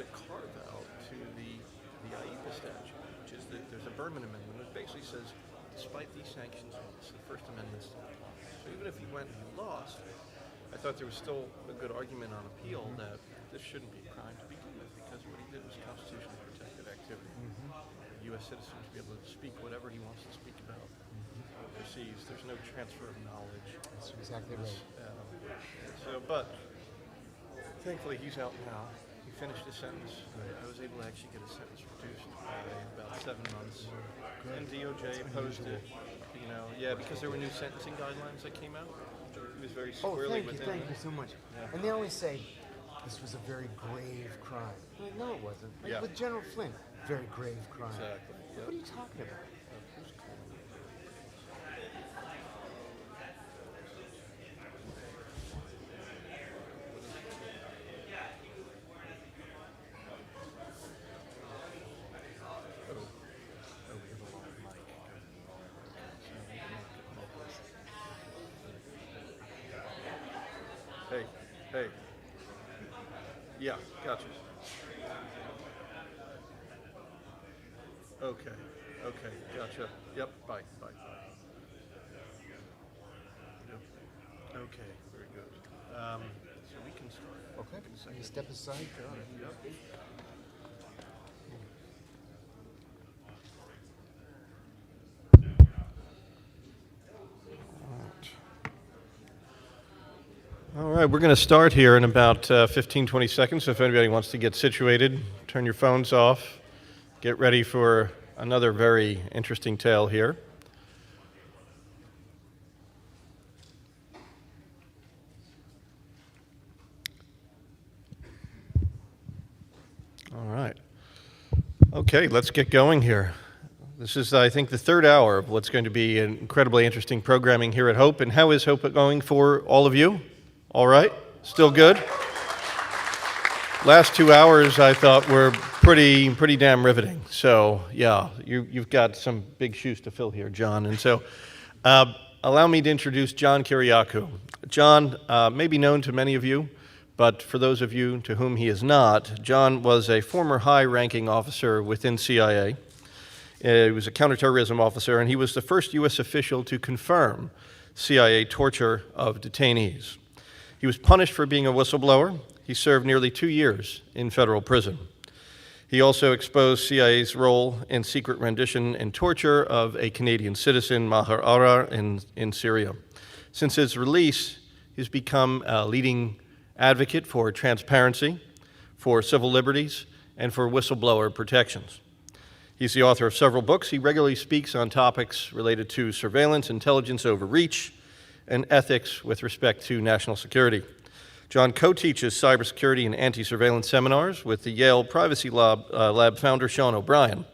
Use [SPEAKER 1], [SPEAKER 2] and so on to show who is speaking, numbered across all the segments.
[SPEAKER 1] a carve-out to the IEPA statute, which is that there's a Berman Amendment that basically says, despite these sanctions, it's the First Amendment. So even if he went and he lost, I thought there was still a good argument on appeal that this shouldn't be a crime to begin with, because what he did was constitutionally protected activity. A U.S. citizen to be able to speak whatever he wants to speak about overseas. There's no transfer of knowledge.
[SPEAKER 2] That's exactly right.
[SPEAKER 1] But thankfully he's out now. He finished his sentence. I was able to actually get his sentence reduced by about 7 months. And DOJ opposed it. Because there were new sentencing guidelines that came out. He was very squarely within.
[SPEAKER 2] Thank you so much. Yeah. And they always say, this was a very grave crime. Like, no, it wasn't. Like with General Flynn, very grave crime.
[SPEAKER 1] Exactly.
[SPEAKER 2] What are you talking about?
[SPEAKER 1] Hey. Yeah, gotcha. Okay, gotcha. Yep, bye. Yep. Okay, very good. So we can start.
[SPEAKER 2] Okay, can you step aside?
[SPEAKER 1] Yep. All right, we're going to start here in about 15, 20 seconds. So if anybody wants to get situated, turn your phones off, get ready for another very interesting tale here. All right. Okay, let's get going here. This is, I think, the third hour of what's going to be an incredibly interesting programming here at Hope. And how is Hope going for all of you? All right? Still good? Last 2 hours, I thought, were pretty damn riveting. So, yeah, you've got some big shoes to fill here, John. And so, allow me to introduce John Kiriakou. John may be known to many of you, but for those of you to whom he is not, John was a former high-ranking officer within CIA. He was a counterterrorism officer, and he was the first U.S. official to confirm CIA torture of detainees. He was punished for being a whistleblower. He served nearly 2 years in federal prison. He also exposed CIA's role in secret rendition and torture of a Canadian citizen, Maher Arar, in Syria. Since his release, he's become a leading advocate for transparency, for civil liberties, and for whistleblower protections. He's the author of several books. He regularly speaks on topics related to surveillance, intelligence overreach, and ethics with respect to national security. John co-teaches cybersecurity and anti-surveillance seminars with the Yale Privacy Lab founder Sean O'Brien,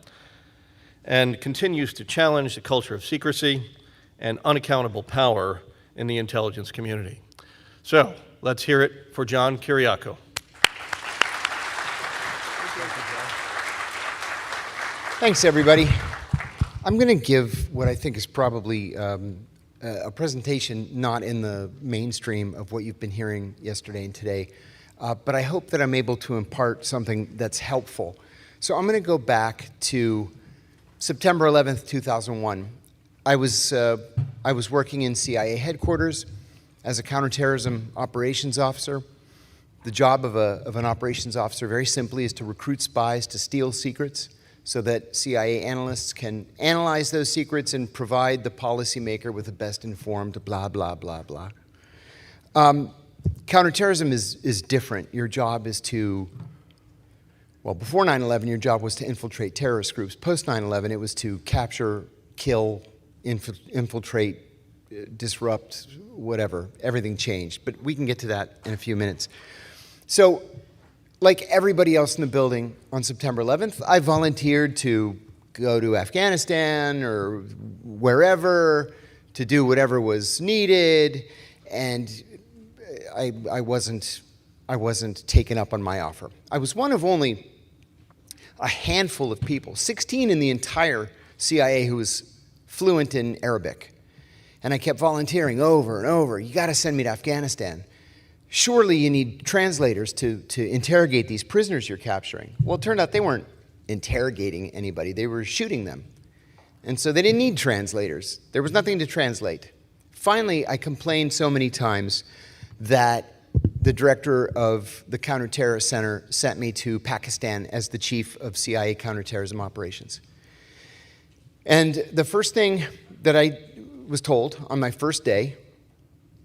[SPEAKER 1] and continues to challenge the culture of secrecy and unaccountable power in the intelligence community. So, let's hear it for John Kiriakou.
[SPEAKER 2] Thanks, everybody. I'm going to give what I think is probably a presentation not in the mainstream of what you've been hearing yesterday and today, but I hope that I'm able to impart something that's helpful. So I'm going to go back to September 11th, 2001. I was working in CIA headquarters as a counterterrorism operations officer. The job of an operations officer, very simply, is to recruit spies to steal secrets, so that CIA analysts can analyze those secrets and provide the policymaker with the best informed blah, blah, blah, blah. Counterterrorism is different. Your job is to, well, before 9/11, your job was to infiltrate terrorist groups. Post 9/11, it was to capture, kill, infiltrate, disrupt, whatever. Everything changed. But we can get to that in a few minutes. So, like everybody else in the building on September 11th, I volunteered to go to Afghanistan or wherever to do whatever was needed, and I wasn't taken up on my offer. I was one of only a handful of people, 16 in the entire CIA, who was fluent in Arabic. And I kept volunteering over and over. You got to send me to Afghanistan. surely you need translators to interrogate these prisoners you're capturing. Well, it turned out they weren't interrogating anybody. They were shooting them. And so they didn't need translators. There was nothing to translate. Finally, I complained so many times that the director of the Counterterrorist Center sent me to Pakistan as the chief of CIA counterterrorism operations. And the first thing that I was told on my first day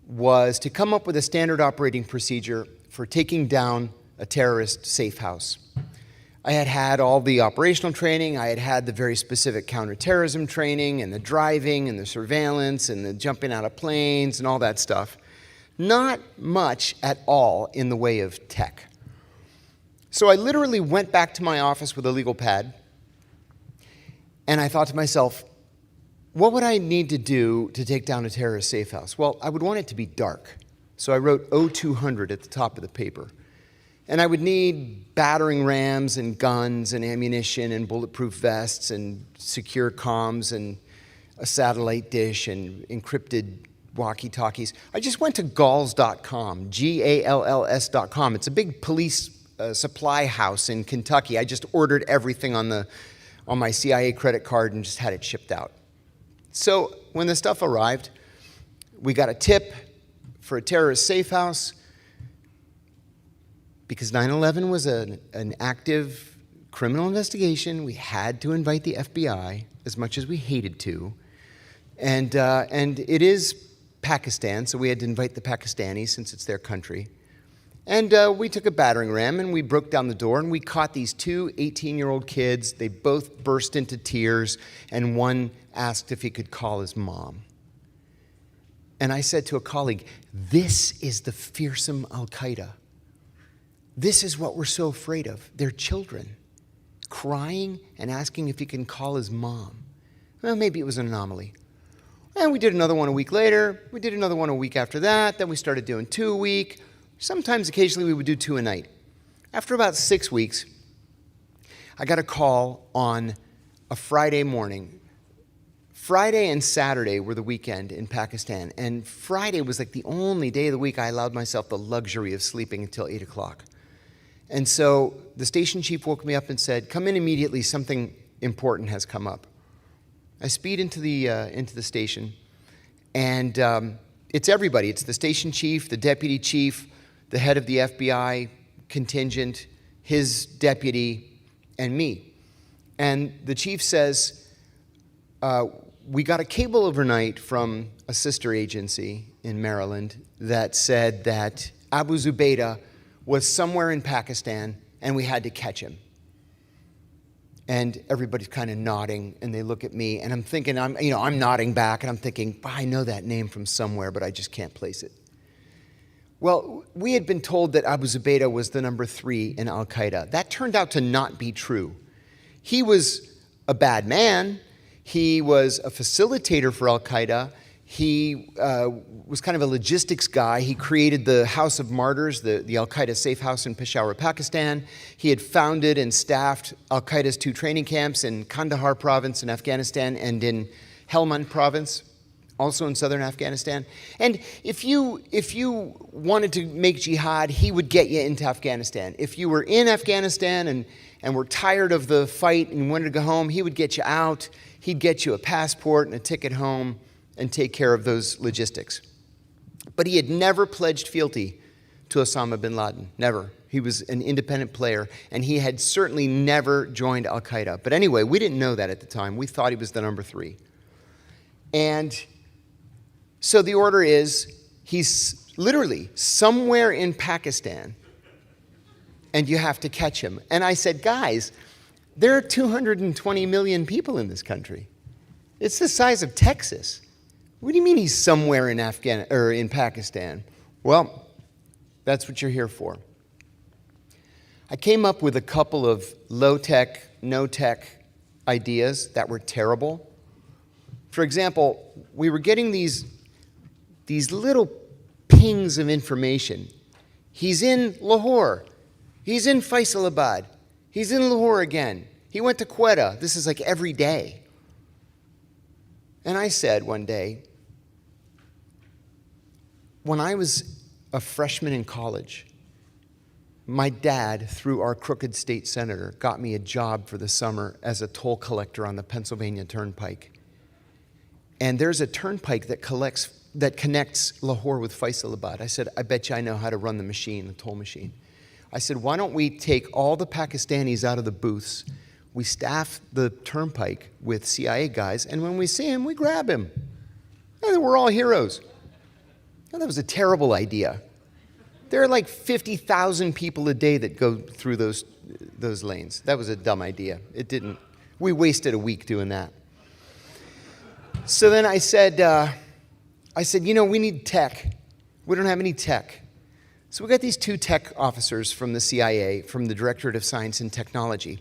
[SPEAKER 2] was to come up with a standard operating procedure for taking down a terrorist safe house. I had had all the operational training, I had had the very specific counterterrorism training, and the driving, and the surveillance, and the jumping out of planes, and all that stuff. Not much at all in the way of tech. So I literally went back to my office with a legal pad, and I thought to myself, what would I need to do to take down a terrorist safe house? Well, I would want it to be dark. So I wrote O200 at the top of the paper. And I would need battering rams and guns and ammunition and bulletproof vests and secure comms and a satellite dish and encrypted walkie-talkies. I just went to galls.com, Galls.com. It's a big police supply house in Kentucky. I just ordered everything on my CIA credit card and just had it shipped out. So when the stuff arrived, we got a tip for a terrorist safe house. Because 9/11 was an active criminal investigation, we had to invite the FBI, as much as we hated to. And it is Pakistan, so we had to invite the Pakistanis since it's their country. And we took a battering ram and we broke down the door and we caught these two 18-year-old kids. They both burst into tears and one asked if he could call his mom. And I said to a colleague, this is the fearsome Al-Qaeda. This is what we're so afraid of. They're children crying and asking if he can call his mom. Well, maybe it was an anomaly. And we did another one a week later. We did another one a week after that. Then we started doing 2 a week. Sometimes, occasionally, we would do 2 a night. After about 6 weeks, I got a call on a Friday morning. Friday and Saturday were the weekend in Pakistan. And Friday was like the only day of the week I allowed myself the luxury of sleeping until 8 o'clock. And so the station chief woke me up and said, come in immediately, something important has come up. I speed into the station, and it's everybody. It's the station chief, the deputy chief, the head of the FBI contingent, his deputy, and me. And the chief says, we got a cable overnight from a sister agency in Maryland that said that Abu Zubaydah was somewhere in Pakistan, and we had to catch him. And everybody's kind of nodding, and they look at me, and I'm thinking, I'm nodding back, and I'm thinking, I know that name from somewhere, but I just can't place it. Well, we had been told that Abu Zubaydah was the number 3 in Al-Qaeda. That turned out to not be true. He was a bad man. He was a facilitator for Al-Qaeda. He was kind of a logistics guy. He created the House of Martyrs, the Al-Qaeda safe house in Peshawar, Pakistan. He had founded and staffed Al-Qaeda's 2 training camps in Kandahar province in Afghanistan and in Helmand province, also in southern Afghanistan. And if you wanted to make jihad, he would get you into Afghanistan. If you were in Afghanistan and were tired of the fight and wanted to go home, he would get you out. He'd get you a passport and a ticket home and take care of those logistics. But he had never pledged fealty to Osama bin Laden, never. He was an independent player, and he had certainly never joined Al-Qaeda. But anyway, we didn't know that at the time. We thought he was the number 3. And so the order is, he's literally somewhere in Pakistan, and you have to catch him. And I said, guys, there are 220 million people in this country. It's the size of Texas. What do you mean he's somewhere in in Pakistan? Well, that's what you're here for. I came up with a couple of low-tech, no-tech ideas that were terrible. For example, we were getting these little pings of information. He's in Lahore. He's in Faisalabad. He's in Lahore again. He went to Quetta. This is like every day. And I said one day, when I was a freshman in college, my dad, through our crooked state senator, got me a job for the summer as a toll collector on the Pennsylvania Turnpike. And there's a turnpike that connects Lahore with Faisalabad. I said, I bet you I know how to run the machine, the toll machine. I said, why don't we take all the Pakistanis out of the booths, we staff the turnpike with CIA guys, and when we see him, we grab him. And we're all heroes. Now, that was a terrible idea. There are like 50,000 people a day that go through those lanes. That was a dumb idea. It didn't. We wasted a week doing that. So then I said, you know, we need tech. We don't have any tech. So we got these 2 tech officers from the CIA, from the Directorate of Science and Technology.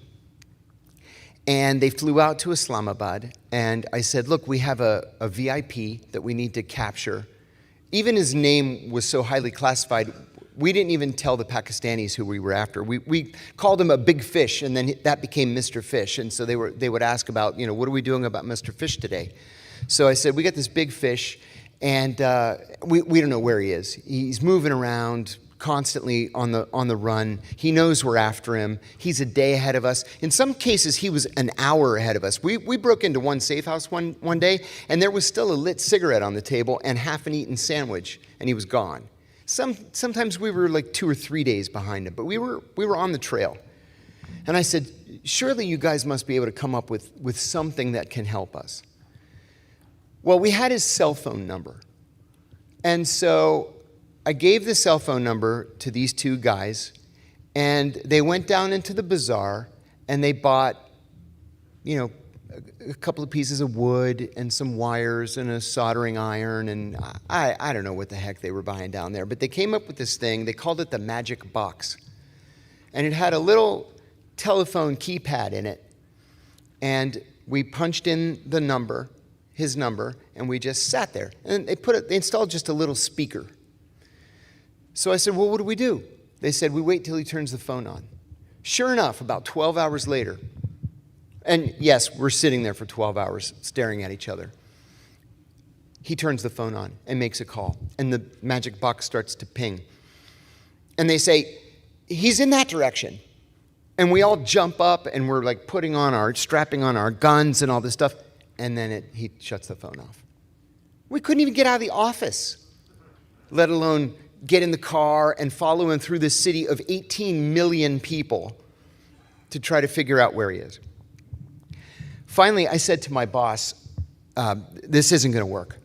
[SPEAKER 2] And they flew out to Islamabad, and I said, look, we have a VIP that we need to capture. Even his name was so highly classified, we didn't even tell the Pakistanis who we were after. We called him a big fish, and then that became Mr. Fish. And so they would ask about, you know, what are we doing about Mr. Fish today? So I said, we got this big fish, and we don't know where he is. He's moving around constantly on the run. He knows we're after him. He's a day ahead of us. In some cases, he was an hour ahead of us. We broke into one safe house one day, and there was still a lit cigarette on the table and half an eaten sandwich, and he was gone. Sometimes we were like 2 or 3 days behind him, but we were on the trail. And I said, surely you guys must be able to come up with something that can help us. Well, we had his cell phone number. And so I gave the cell phone number to these 2 guys, and they went down into the bazaar, and they bought, you know, a couple of pieces of wood and some wires and a soldering iron, and I don't know what the heck they were buying down there, but they came up with this thing. They called it the Magic Box, and it had a little telephone keypad in it, and we punched in the number, his number, and we just sat there, and they installed just a little speaker. So I said, well, what do we do? They said, we wait till he turns the phone on. Sure enough, about 12 hours later, and yes, we're sitting there for 12 hours staring at each other, he turns the phone on and makes a call, and the magic box starts to ping. And they say, he's in that direction. And we all jump up, and we're like strapping on our guns and all this stuff, and then he shuts the phone off. We couldn't even get out of the office, let alone get in the car and follow him through this city of 18 million people to try to figure out where he is. Finally, I said to my boss, this isn't going to work.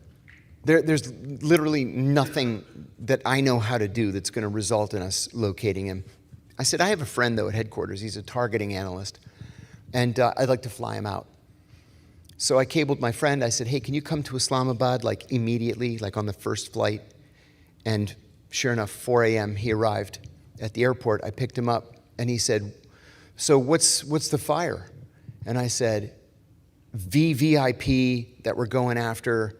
[SPEAKER 2] There's literally nothing that I know how to do that's going to result in us locating him. I said, I have a friend, though, at headquarters. He's a targeting analyst, and I'd like to fly him out. So I cabled my friend. I said, hey, can you come to Islamabad, like, immediately, like on the first flight? And sure enough, 4 a.m., he arrived at the airport. I picked him up, and he said, so what's the fire? And I said, VVIP that we're going after.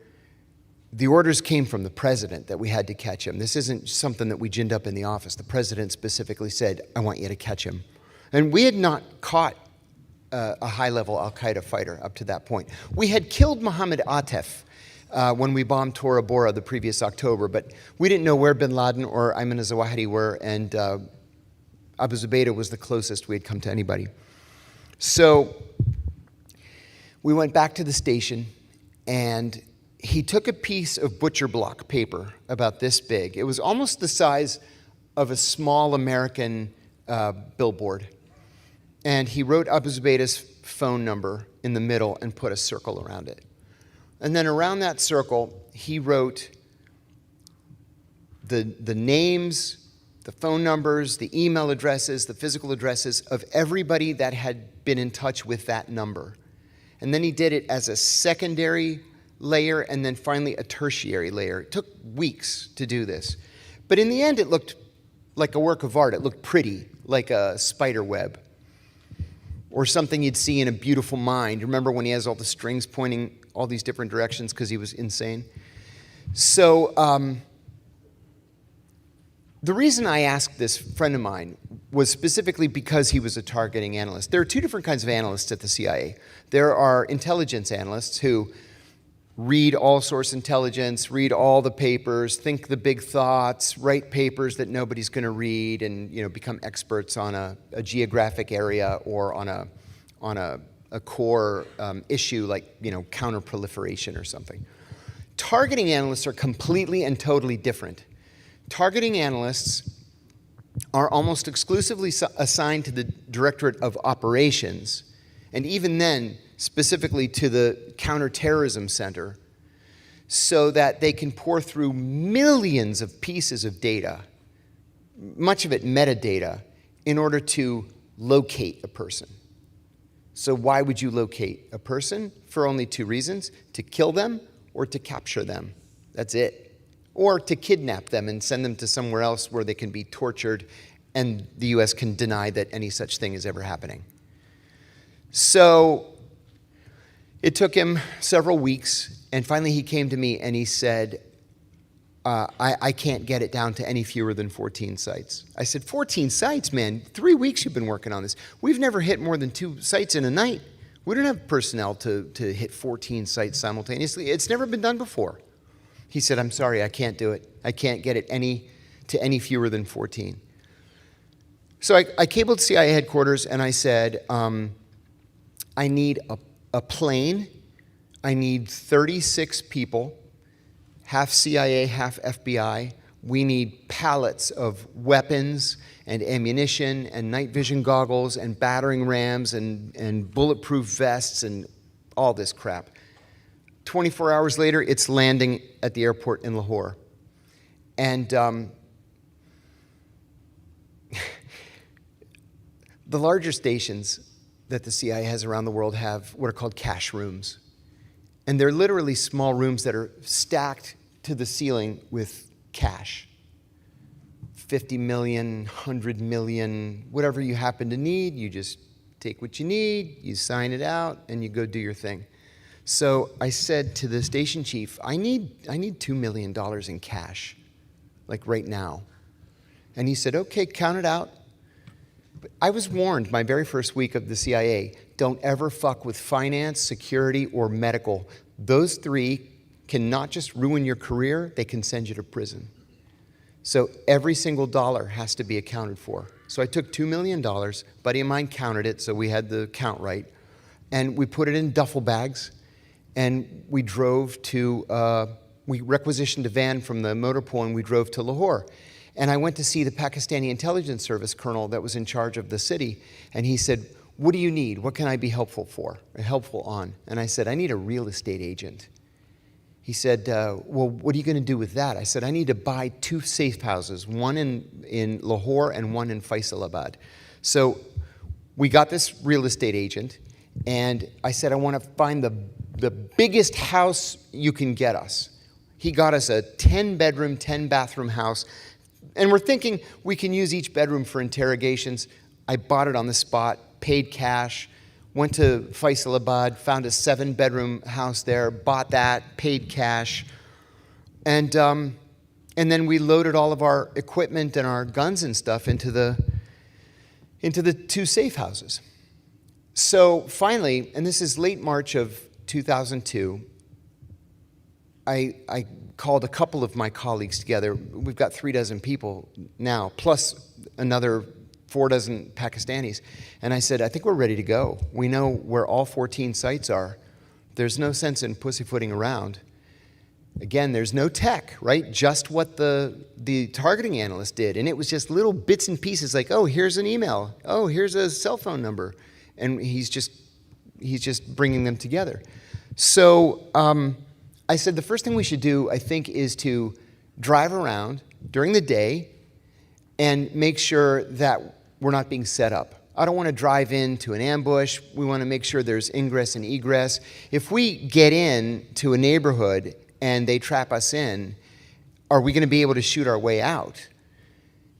[SPEAKER 2] The orders came from the president that we had to catch him. This isn't something that we ginned up in the office. The president specifically said, I want you to catch him. And we had not caught a high-level al-Qaeda fighter up to that point. We had killed Mohammed Atef when we bombed Tora Bora the previous October, but we didn't know where bin Laden or Ayman al-Zawahiri were, and Abu Zubaydah was the closest we had come to anybody. So we went back to the station, and he took a piece of butcher block paper about this big. It was almost the size of a small American billboard. And he wrote Abu Zubaydah's phone number in the middle and put a circle around it. And then around that circle, he wrote the names, the phone numbers, the email addresses, the physical addresses of everybody that had been in touch with that number. And then he did it as a secondary layer and then finally a tertiary layer. It took weeks to do this. But in the end, it looked like a work of art. It looked pretty, like a spider web or something you'd see in A Beautiful Mind. Remember when he has all the strings pointing all these different directions because he was insane? So the reason I asked this friend of mine was specifically because he was a targeting analyst. There are two different kinds of analysts at the CIA. There are intelligence analysts who read all source intelligence, read all the papers, think the big thoughts, write papers that nobody's going to read, and become experts on a geographic area or on a core issue like counter-proliferation or something. Targeting analysts are completely and totally different. Targeting analysts are almost exclusively assigned to the Directorate of Operations, and even then, specifically to the Counterterrorism Center, so that they can pour through millions of pieces of data, much of it metadata, in order to locate a person. So why would you locate a person? For only two reasons: to kill them or to capture them. That's it. Or to kidnap them and send them to somewhere else where they can be tortured, and the US can deny that any such thing is ever happening. So it took him several weeks, and finally he came to me and he said, I can't get it down to any fewer than 14 sites. I said, 14 sites, man? 3 weeks you've been working on this. We've never hit more than 2 sites in a night. We don't have personnel to hit 14 sites simultaneously. It's never been done before. He said, I'm sorry, I can't do it. I can't get it to any fewer than 14. So I cabled CIA headquarters and I said, I need a plane. I need 36 people, half CIA, half FBI. We need pallets of weapons and ammunition and night vision goggles and battering rams and bulletproof vests and all this crap. 24 hours later, it's landing at the airport in Lahore. And the larger stations that the CIA has around the world have what are called cache rooms. And they're literally small rooms that are stacked to the ceiling with cache. 50 million, 100 million, whatever you happen to need, you just take what you need, you sign it out, and you go do your thing. So I said to the station chief, I need $2 million in cash, like right now. And he said, okay, count it out. But I was warned my very first week of the CIA, don't ever fuck with finance, security, or medical. Those three can not just ruin your career, they can send you to prison. So every single dollar has to be accounted for. So I took $2 million, a buddy of mine counted it, so we had the count right, and we put it in duffel bags, and we drove to, we requisitioned a van from the motor pool, and we drove to Lahore. And I went to see the Pakistani intelligence service colonel that was in charge of the city, and he said, what do you need? What can I be helpful on? And I said, I need a real estate agent. He said, well, what are you going to do with that? I said, I need to buy 2 safe houses, one in Lahore and one in Faisalabad. So we got this real estate agent, and I said, I want to find the biggest house you can get us. He got us a 10-bedroom, 10-bathroom house, and we're thinking we can use each bedroom for interrogations. I bought it on the spot, paid cash, went to Faisalabad, found a 7-bedroom house there, bought that, paid cash, and then we loaded all of our equipment and our guns and stuff into the 2 safe houses. So finally, and this is late March of 2002, I called a couple of my colleagues together. We've got 36 people now, plus another 46 Pakistanis. And I said, I think we're ready to go. We know where all 14 sites are. There's no sense in pussyfooting around. Again, there's no tech, right? Just what the targeting analyst did. And it was just little bits and pieces like, oh, here's an email. Oh, here's a cell phone number. And he's just bringing them together. So I said the first thing we should do, I think, is to drive around during the day and make sure that we're not being set up. I don't want to drive into an ambush. We want to make sure there's ingress and egress. If we get in to a neighborhood and they trap us in, are we going to be able to shoot our way out?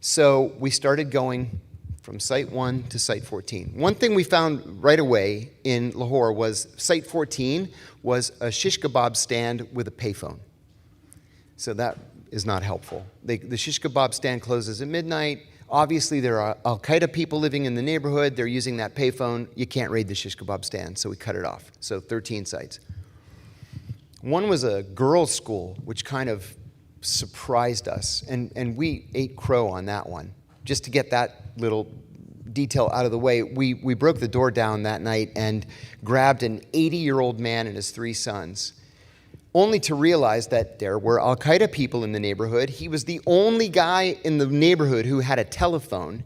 [SPEAKER 2] So we started going from Site 1 to Site 14. One thing we found right away in Lahore was Site 14 was a shish kebab stand with a payphone. So that is not helpful. The shish kebab stand closes at midnight. Obviously, there are Al-Qaeda people living in the neighborhood. They're using that payphone. You can't raid the shish kebab stand, so we cut it off. So 13 sites. One was a girls' school, which kind of surprised us, and we ate crow on that one. Just to get that little detail out of the way, we broke the door down that night and grabbed an 80-year-old man and his 3 sons, only to realize that there were Al-Qaeda people in the neighborhood. He was the only guy in the neighborhood who had a telephone,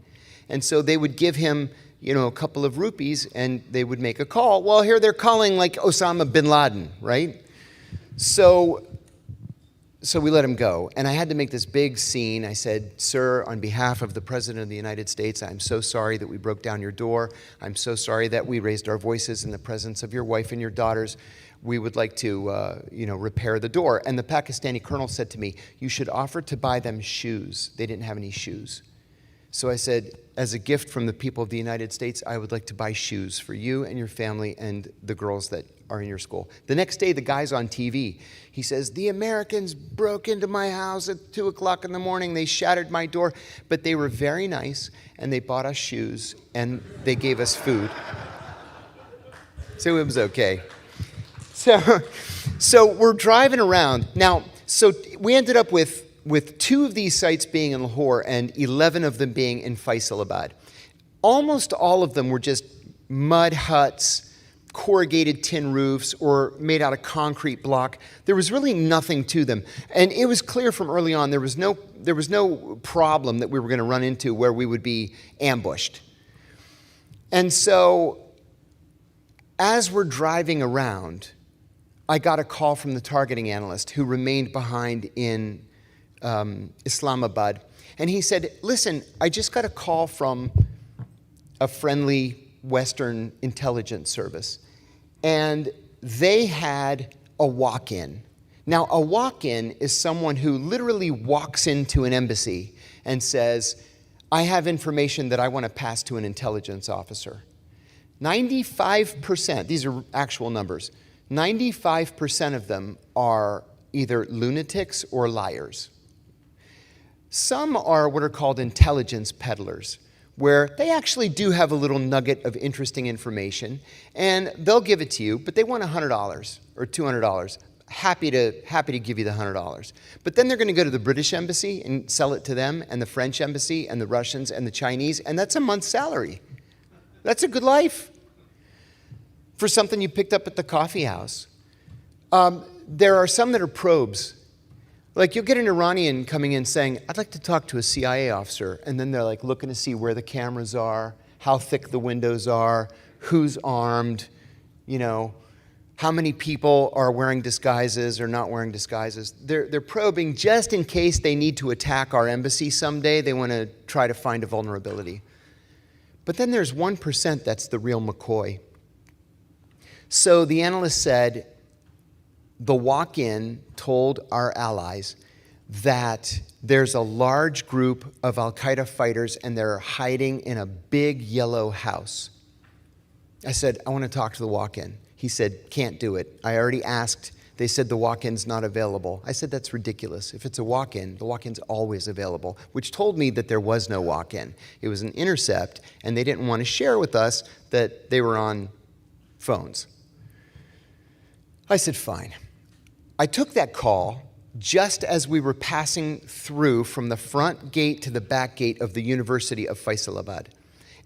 [SPEAKER 2] and so they would give him, a couple of rupees, and they would make a call. Well, here they're calling like Osama bin Laden, right? So we let him go, and I had to make this big scene. I said, "Sir, on behalf of the President of the United States, I'm so sorry that we broke down your door. I'm so sorry that we raised our voices in the presence of your wife and your daughters. We would like to, repair the door." And the Pakistani colonel said to me, "You should offer to buy them shoes." They didn't have any shoes. So I said, "As a gift from the people of the United States, I would like to buy shoes for you and your family and the girls that are in your school." The next day, the guy's on TV. He says, "The Americans broke into my house at 2 o'clock in the morning. They shattered my door, but they were very nice, and they bought us shoes, and they gave us food." So it was okay. So we're driving around. Now, so we ended up with 2 of these sites being in Lahore and 11 of them being in Faisalabad. Almost all of them were just mud huts, corrugated tin roofs, or made out of concrete block. There was really nothing to them. And it was clear from early on there was no problem that we were going to run into where we would be ambushed. And so as we're driving around, I got a call from the targeting analyst who remained behind in Islamabad. And he said, "Listen, I just got a call from a friendly Western intelligence service, and they had a walk-in." Now, a walk-in is someone who literally walks into an embassy and says, "I have information that I want to pass to an intelligence officer." 95%, these are actual numbers, 95% of them are either lunatics or liars. Some are what are called intelligence peddlers, where they actually do have a little nugget of interesting information, and they'll give it to you, but they want $100 or $200. Happy to give you the $100. But then they're going to go to the British embassy and sell it to them, and the French embassy, and the Russians, and the Chinese, and that's a month's salary. That's a good life for something you picked up at the coffee house. There are some that are probes. Like, you'll get an Iranian coming in saying, "I'd like to talk to a CIA officer," and then they're like looking to see where the cameras are, how thick the windows are, who's armed, how many people are wearing disguises or not wearing disguises. They're probing just in case they need to attack our embassy someday. They want to try to find a vulnerability. But then there's 1% that's the real McCoy. So the analyst said, the walk-in told our allies that there's a large group of Al-Qaeda fighters and they're hiding in a big yellow house. I said, "I want to talk to the walk-in." He said, "Can't do it. I already asked. They said the walk-in's not available." I said, "That's ridiculous. If it's a walk-in, the walk-in's always available," which told me that there was no walk-in. It was an intercept, and they didn't want to share with us that they were on phones. I said, "Fine." I took that call just as we were passing through from the front gate to the back gate of the University of Faisalabad.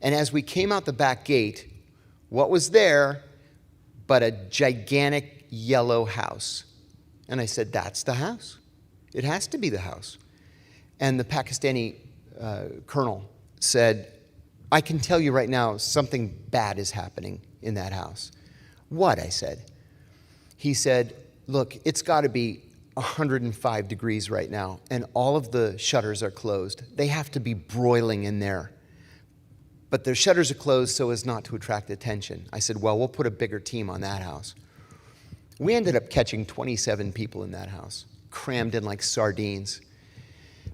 [SPEAKER 2] And as we came out the back gate, what was there but a gigantic yellow house? And I said, "That's the house. It has to be the house." And the Pakistani colonel said, "I can tell you right now something bad is happening in that house." "What?" I said. He said, "Look, it's got to be 105 degrees right now, and all of the shutters are closed. They have to be broiling in there. But their shutters are closed so as not to attract attention." I said, "Well, we'll put a bigger team on that house." We ended up catching 27 people in that house, crammed in like sardines.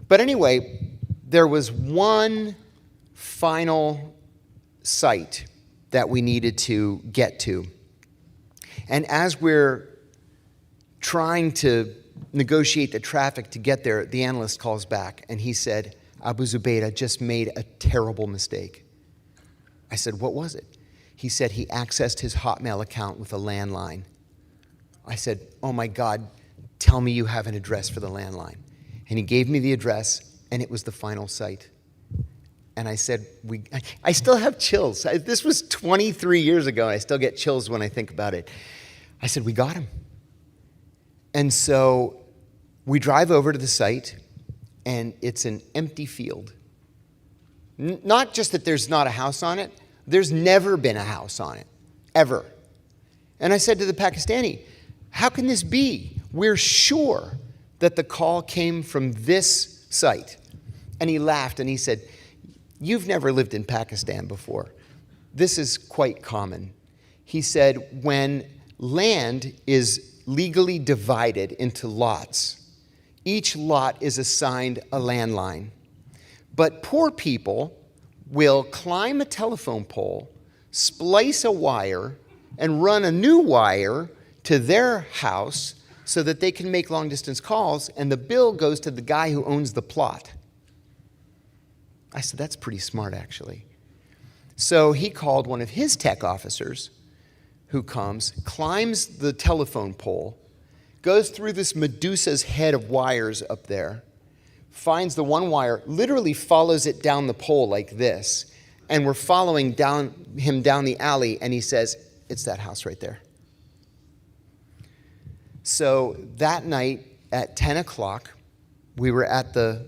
[SPEAKER 2] But anyway, there was one final site that we needed to get to. And as we're trying to negotiate the traffic to get there, the analyst calls back and he said, "Abu Zubaydah just made a terrible mistake." I said, "What was it?" He said he accessed his Hotmail account with a landline. I said, oh my God, tell me you have an address for the landline. And he gave me the address, and it was the final site. And I said, I still have chills. This was 23 years ago, and I still get chills when I think about it. I said, we got him. And so we drive over to the site, and it's an empty field. Not just that there's not a house on it, there's never been a house on it, ever. And I said to the Pakistani, how can this be? We're sure that the call came from this site. And he laughed and he said, you've never lived in Pakistan before. This is quite common. He said, when land is legally divided into lots, each lot is assigned a landline. But poor people will climb a telephone pole, splice a wire, and run a new wire to their house so that they can make long-distance calls, and the bill goes to the guy who owns the plot. I said, that's pretty smart, actually. So he called one of his tech officers, who comes, climbs the telephone pole, goes through this Medusa's head of wires up there, finds the one wire, literally follows it down the pole like this, and we're following him down the alley, and he says, it's that house right there. So that night at 10 o'clock, we were at the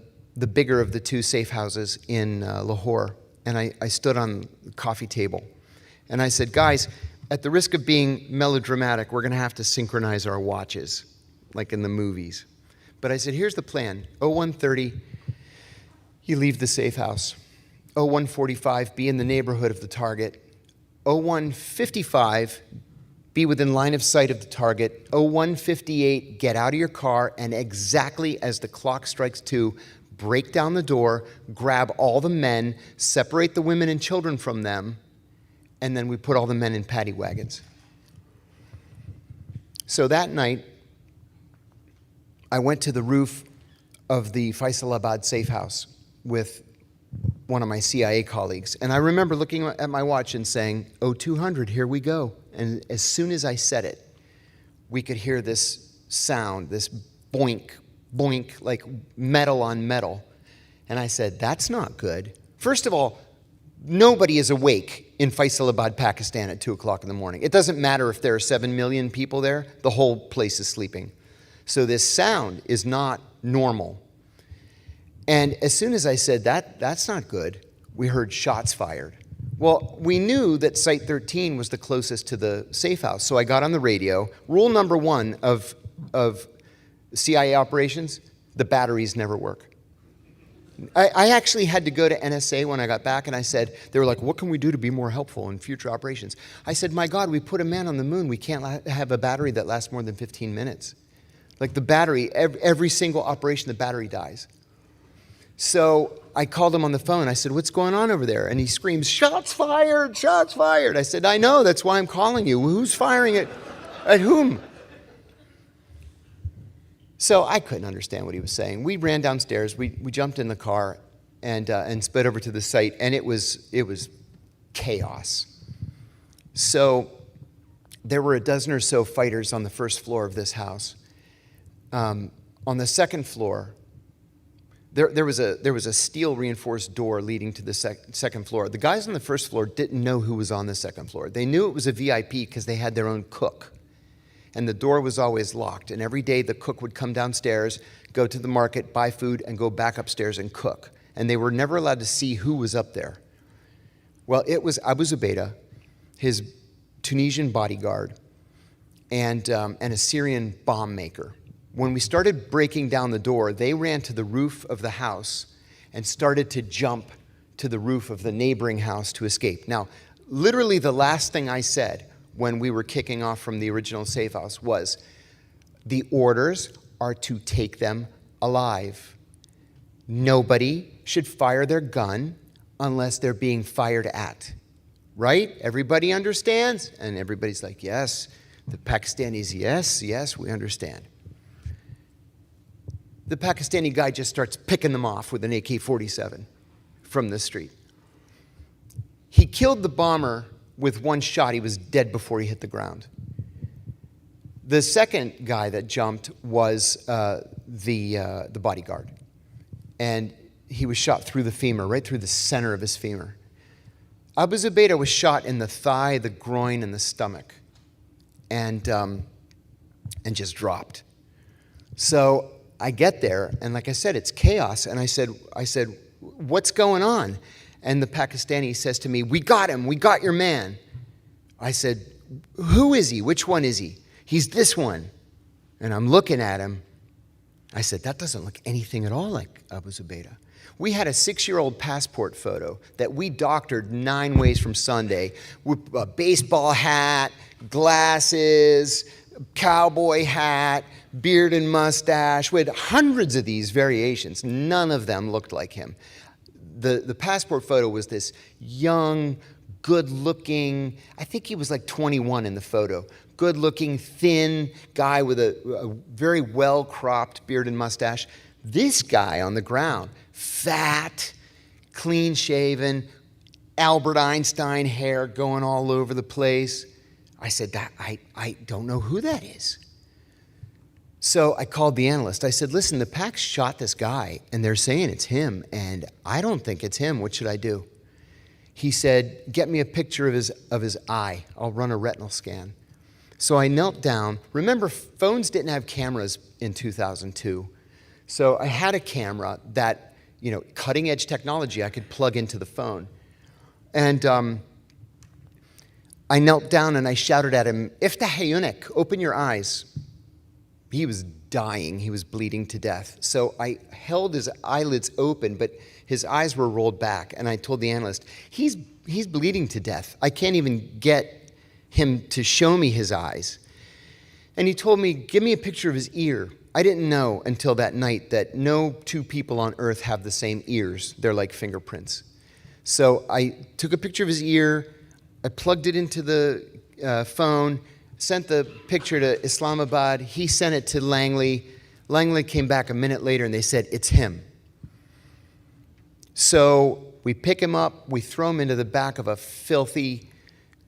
[SPEAKER 2] bigger of the two safe houses in Lahore, and I stood on the coffee table, and I said, guys, at the risk of being melodramatic, we're going to have to synchronize our watches, like in the movies. But I said, here's the plan. 01:30, you leave the safe house. 01:45, be in the neighborhood of the target. 01:55, be within line of sight of the target. 01:58, get out of your car, and exactly as the clock strikes 2, break down the door, grab all the men, separate the women and children from them, and then we put all the men in paddy wagons. So that night, I went to the roof of the Faisalabad safe house with one of my CIA colleagues. And I remember looking at my watch and saying, 0200, here we go. And as soon as I said it, we could hear this sound, this boink, boink, like metal on metal. And I said, that's not good. First of all, nobody is awake in Faisalabad, Pakistan at 2 o'clock in the morning. It doesn't matter if there are 7 million people there, the whole place is sleeping. So this sound is not normal. And as soon as I said that's not good, we heard shots fired. Well, we knew that Site 13 was the closest to the safe house, so I got on the radio. Rule number 1 of CIA operations, the batteries never work. I actually had to go to NSA when I got back, and I said, they were like, what can we do to be more helpful in future operations? I said, my God, we put a man on the moon. We can't have a battery that lasts more than 15 minutes. Like the battery, every single operation, the battery dies. So I called him on the phone. I said, what's going on over there? And he screams, shots fired, shots fired. I said, I know, that's why I'm calling you. Who's firing it? At whom? So I couldn't understand what he was saying. We ran downstairs. We jumped in the car and sped over to the site, and it was chaos. So there were a dozen or so fighters on the first floor of this house. On the second floor, there was a steel reinforced door leading to the second floor. The guys on the first floor didn't know who was on the second floor. They knew it was a VIP because they had their own cook. And the door was always locked. And every day the cook would come downstairs, go to the market, buy food, and go back upstairs and cook. And they were never allowed to see who was up there. Well, it was Abu Zubaydah, his Tunisian bodyguard, and a Syrian bomb maker. When we started breaking down the door, they ran to the roof of the house and started to jump to the roof of the neighboring house to escape. Now, literally the last thing I said when we were kicking off from the original safe house was, the orders are to take them alive. Nobody should fire their gun unless they're being fired at. Right? Everybody understands? And everybody's like, yes. The Pakistanis, yes, we understand. The Pakistani guy just starts picking them off with an AK-47 from the street. He killed the bomber with one shot. He was dead before he hit the ground. The second guy that jumped was the bodyguard. And he was shot through the femur, right through the center of his femur. Abu Zubaydah was shot in the thigh, the groin, and the stomach, and just dropped. So I get there, and like I said, it's chaos. And I said, what's going on? And the Pakistani says to me, we got him, we got your man. I said, who is he? Which one is he? He's this one. And I'm looking at him. I said, that doesn't look anything at all like Abu Zubaydah. We had a 6-year-old passport photo that we doctored 9 ways from Sunday with a baseball hat, glasses, cowboy hat, beard and mustache. We had hundreds of these variations. None of them looked like him. The passport photo was this young, good-looking, I think he was like 21 in the photo, good-looking, thin guy with a very well-cropped beard and mustache. This guy on the ground, fat, clean-shaven, Albert Einstein hair going all over the place. I said, I don't know who that is. So I called the analyst. I said, listen, the Pacs shot this guy, and they're saying it's him, and I don't think it's him. What should I do? He said, get me a picture of his eye. I'll run a retinal scan. So I knelt down. Remember, phones didn't have cameras in 2002. So I had a camera that, cutting edge technology I could plug into the phone. And I knelt down and I shouted at him, Iftah hayunik, open your eyes. He was dying. He was bleeding to death. So I held his eyelids open, but his eyes were rolled back. And I told the analyst, he's bleeding to death. I can't even get him to show me his eyes. And he told me, give me a picture of his ear. I didn't know until that night that no 2 people on earth have the same ears. They're like fingerprints. So I took a picture of his ear, I plugged it into the phone, sent the picture to Islamabad. He sent it to Langley. Langley came back a minute later and they said, it's him. So we pick him up, we throw him into the back of a filthy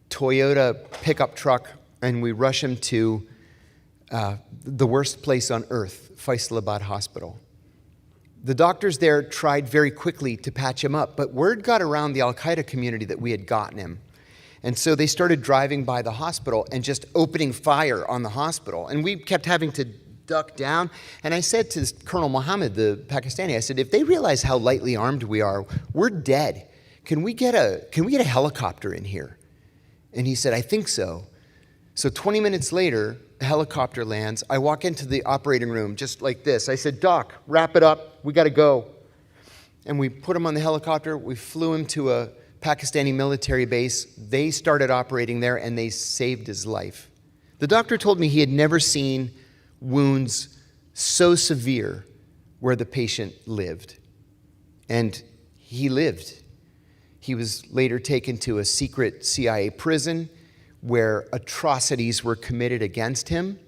[SPEAKER 2] Toyota pickup truck, and we rush him to the worst place on earth, Faisalabad Hospital. The doctors there tried very quickly to patch him up, but word got around the Al-Qaeda community that we had gotten him. And so they started driving by the hospital and just opening fire on the hospital. And we kept having to duck down. And I said to Colonel Mohammed, the Pakistani, I said, if they realize how lightly armed we are, we're dead. Can we get a helicopter in here? And he said, I think so. So 20 minutes later, a helicopter lands. I walk into the operating room just like this. I said, Doc, wrap it up. We got to go. And we put him on the helicopter. We flew him to a Pakistani military base. They started operating there, and they saved his life. The doctor told me he had never seen wounds so severe where the patient lived. And he lived. He was later taken to a secret CIA prison where atrocities were committed against him.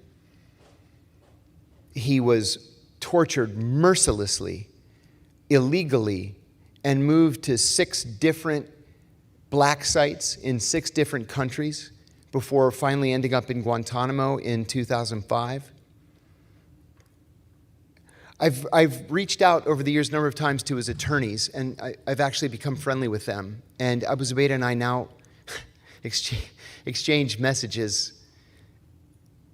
[SPEAKER 2] He was tortured mercilessly, illegally, and moved to 6 different black sites in 6 different countries before finally ending up in Guantanamo in 2005. I've reached out over the years a number of times to his attorneys, and I've actually become friendly with them. And Abu Zubaydah and I now exchange messages,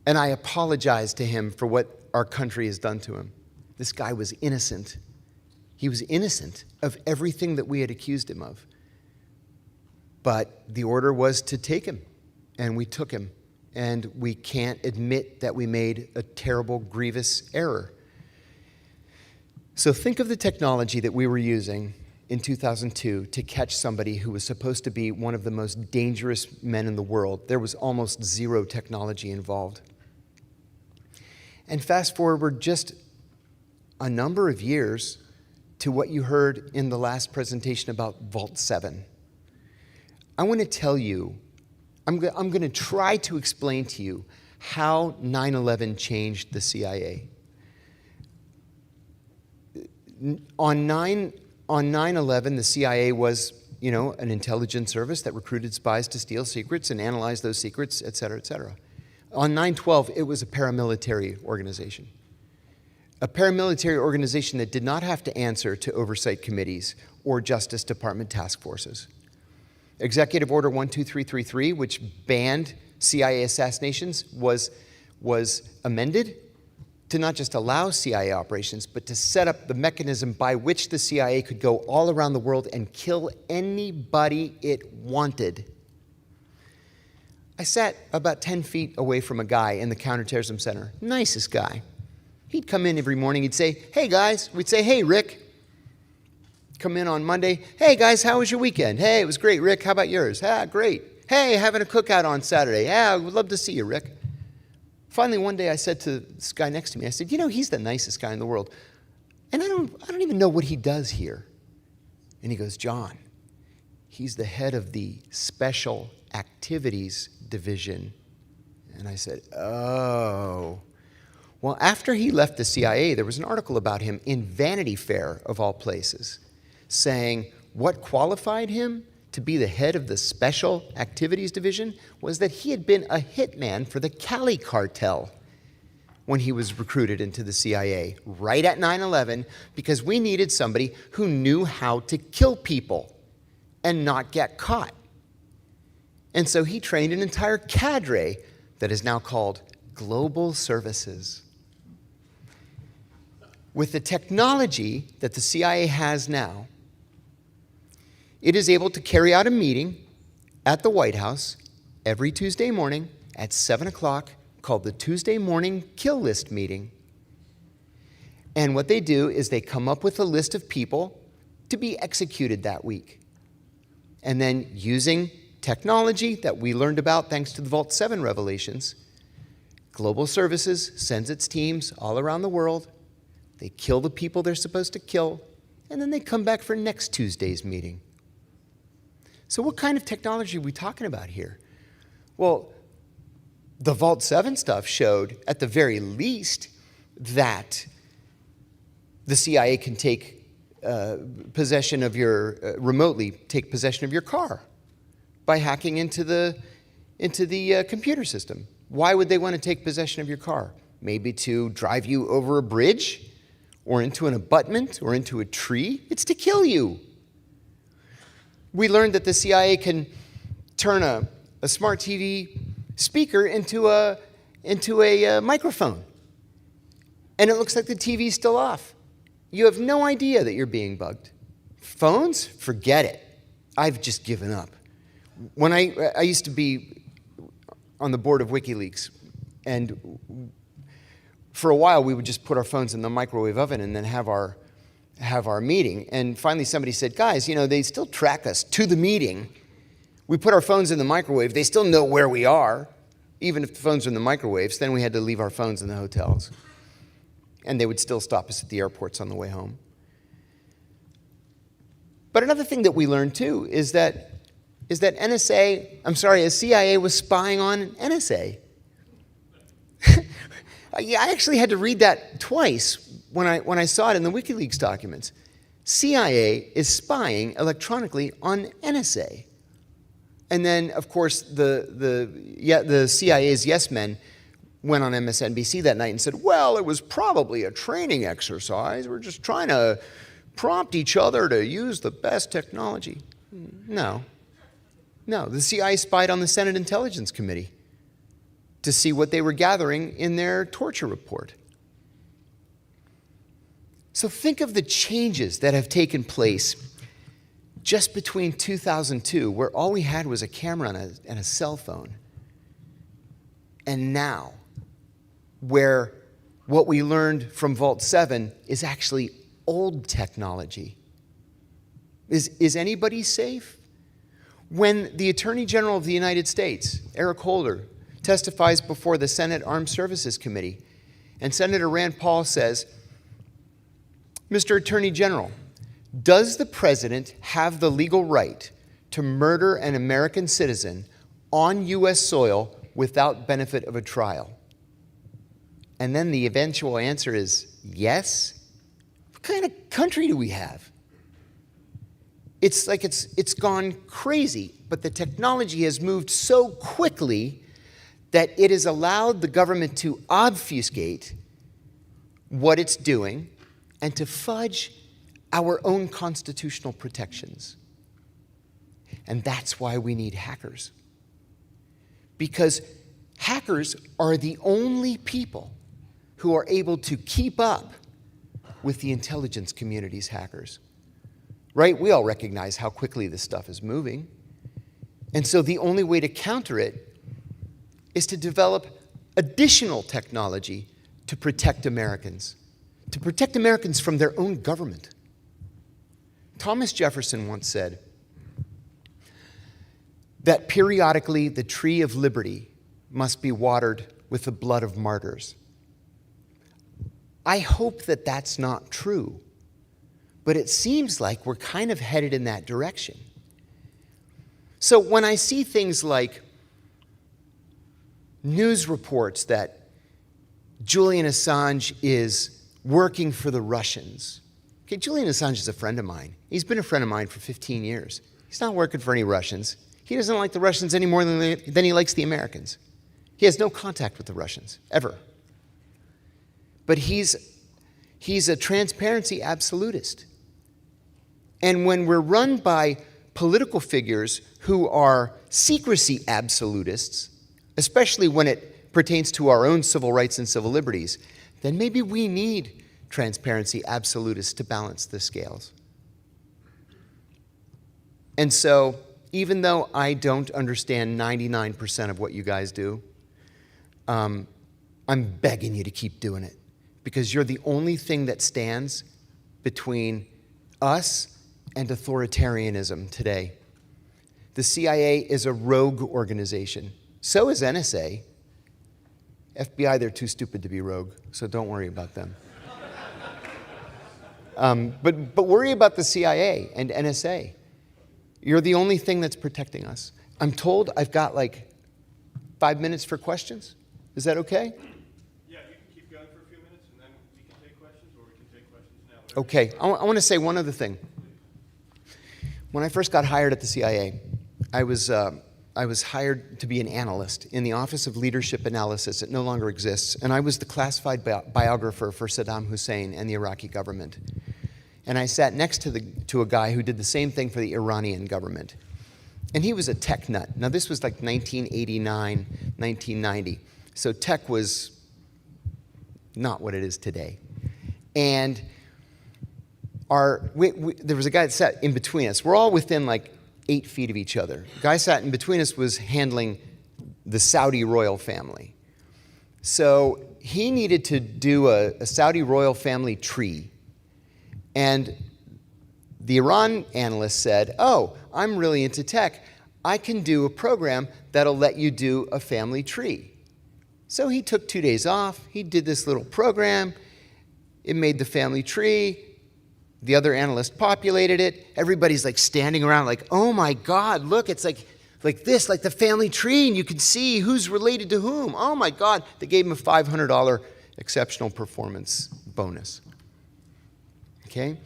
[SPEAKER 2] and I apologize to him for what our country has done to him. This guy was innocent. He was innocent of everything that we had accused him of. But the order was to take him, and we took him. And we can't admit that we made a terrible, grievous error. So think of the technology that we were using in 2002 to catch somebody who was supposed to be one of the most dangerous men in the world. There was almost zero technology involved. And fast forward just a number of years to what you heard in the last presentation about Vault 7. I want to tell you, I'm going to try to explain to you how 9/11 changed the CIA. On 9/11, the CIA was, an intelligence service that recruited spies to steal secrets and analyze those secrets, et cetera, et cetera. On 9/12, it was a paramilitary organization. A paramilitary organization that did not have to answer to oversight committees or Justice Department task forces. Executive Order 12333, which banned CIA assassinations, was amended to not just allow CIA operations, but to set up the mechanism by which the CIA could go all around the world and kill anybody it wanted. I sat about 10 feet away from a guy in the counterterrorism center, nicest guy. He'd come in every morning, he'd say, hey guys, we'd say, hey Rick. Come in on Monday, hey guys, how was your weekend? Hey, it was great, Rick, how about yours? Great. Hey, having a cookout on Saturday. I would love to see you, Rick. Finally, one day I said to this guy next to me, I said, you know, he's the nicest guy in the world. And I don't even know what he does here. And he goes, John, he's the head of the Special Activities Division. And I said, oh. Well, after he left the CIA, there was an article about him in Vanity Fair, of all places, saying what qualified him to be the head of the Special Activities Division was that he had been a hitman for the Cali cartel when he was recruited into the CIA, right at 9/11, because we needed somebody who knew how to kill people and not get caught. And so he trained an entire cadre that is now called Global Services. With the technology that the CIA has now, it is able to carry out a meeting at the White House every Tuesday morning at 7 o'clock called the Tuesday Morning Kill List Meeting. And what they do is they come up with a list of people to be executed that week. And then using technology that we learned about thanks to the Vault 7 revelations, Global Services sends its teams all around the world. They kill the people they're supposed to kill, and then they come back for next Tuesday's meeting. So what kind of technology are we talking about here? Well, the Vault 7 stuff showed, at the very least, that the CIA can take possession of your, remotely take possession of your car by hacking into the computer system. Why would they want to take possession of your car? Maybe to drive you over a bridge or into an abutment or into a tree? It's to kill you. We learned that the CIA can turn a smart TV speaker into a microphone. And it looks like the TV's still off. You have no idea that you're being bugged. Phones? Forget it. I've just given up. When I used to be on the board of WikiLeaks, and for a while we would just put our phones in the microwave oven and then have our meeting. And finally somebody said, guys, you know, they still track us to the meeting. We put our phones in the microwave. They still know where we are, even if the phones are in the microwaves. Then we had to leave our phones in the hotels. And they would still stop us at the airports on the way home. But another thing that we learned too is that CIA was spying on NSA. I actually had to read that twice when I saw it in the WikiLeaks documents. CIA is spying electronically on NSA. And then, of course, the CIA's yes men went on MSNBC that night and said, well, it was probably a training exercise. We're just trying to prompt each other to use the best technology. No, the CIA spied on the Senate Intelligence Committee to see what they were gathering in their torture report. So think of the changes that have taken place just between 2002, where all we had was a camera and a cell phone, and now, where what we learned from Vault 7 is actually old technology. Is anybody safe? When the Attorney General of the United States, Eric Holder, testifies before the Senate Armed Services Committee, and Senator Rand Paul says, Mr. Attorney General, does the president have the legal right to murder an American citizen on U.S. soil without benefit of a trial? And then the eventual answer is yes. What kind of country do we have? It's like it's gone crazy, but the technology has moved so quickly that it has allowed the government to obfuscate what it's doing and to fudge our own constitutional protections. And that's why we need hackers. Because hackers are the only people who are able to keep up with the intelligence community's hackers. Right? We all recognize how quickly this stuff is moving. And so the only way to counter it is to develop additional technology to protect Americans from their own government. Thomas Jefferson once said that periodically the tree of liberty must be watered with the blood of martyrs. I hope that that's not true, but it seems like we're kind of headed in that direction. So when I see things like news reports that Julian Assange is working for the Russians. Okay, Julian Assange is a friend of mine. He's been a friend of mine for 15 years. He's not working for any Russians. He doesn't like the Russians any more than he likes the Americans. He has no contact with the Russians, ever. But he's a transparency absolutist. And when we're run by political figures who are secrecy absolutists, especially when it pertains to our own civil rights and civil liberties, then maybe we need transparency absolutists to balance the scales. And so, even though I don't understand 99% of what you guys do, I'm begging you to keep doing it, because you're the only thing that stands between us and authoritarianism today. The CIA is a rogue organization. So is NSA. FBI, they're too stupid to be rogue, so don't worry about them. But worry about the CIA and NSA. You're the only thing that's protecting us. I'm told I've got like 5 minutes for questions. Is that okay?
[SPEAKER 1] Yeah, you can keep going for a few minutes, and then we can take questions, or we can take questions now.
[SPEAKER 2] Okay, I want to say one other thing. When I first got hired at the CIA, I was hired to be an analyst in the Office of Leadership Analysis. It no longer exists. And I was the classified biographer for Saddam Hussein and the Iraqi government. And I sat next to a guy who did the same thing for the Iranian government. And he was a tech nut. Now, this was like 1989, 1990. So tech was not what it is today. And there was a guy that sat in between us. We're all within like 8 feet of each other. The guy sat in between us was handling the Saudi royal family. So he needed to do a Saudi royal family tree. And the Iran analyst said, oh, I'm really into tech. I can do a program that'll let you do a family tree. So he took 2 days off. He did this little program. It made the family tree. The other analyst populated it. Everybody's like standing around like, oh my God, look, it's like this, like the family tree, and you can see who's related to whom. Oh my God. They gave him a $500 exceptional performance bonus. Okay?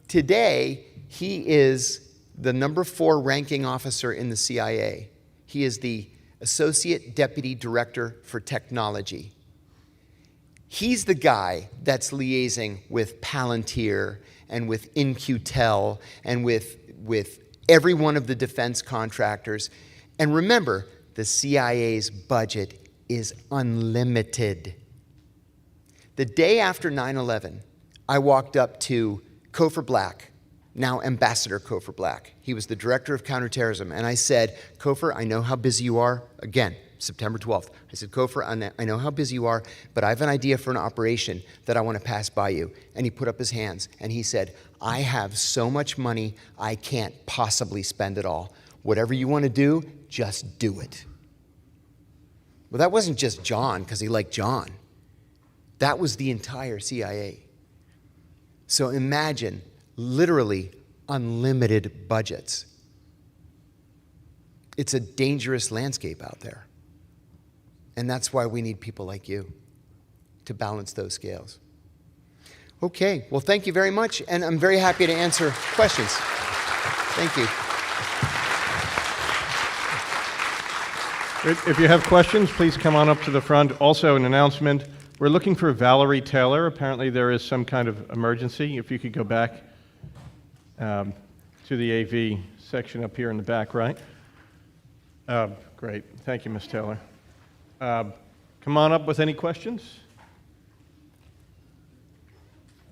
[SPEAKER 2] Today, he is the number 4 ranking officer in the CIA. He is the Associate Deputy Director for Technology. He's the guy that's liaising with Palantir and with In-Q-Tel and with every one of the defense contractors. And remember, the CIA's budget is unlimited. The day after 9/11, I walked up to Cofer Black, now Ambassador Cofer Black. He was the director of counterterrorism. And I said, Cofer, I know how busy you are. Again, September 12th. I said, Cofer, I know how busy you are, but I have an idea for an operation that I want to pass by you. And he put up his hands and he said, I have so much money, I can't possibly spend it all. Whatever you want to do, just do it. Well, that wasn't just John because he liked John. That was the entire CIA. So imagine literally unlimited budgets. It's a dangerous landscape out there. And that's why we need people like you to balance those scales. Okay, well, thank you very much, and I'm very happy to answer questions. Thank you.
[SPEAKER 1] If you have questions, please come on up to the front. Also, an announcement. We're looking for Valerie Taylor. Apparently there is some kind of emergency. If you could go back to the AV section up here in the back, right? Great. Thank you, Ms. Taylor. Come on up with any questions.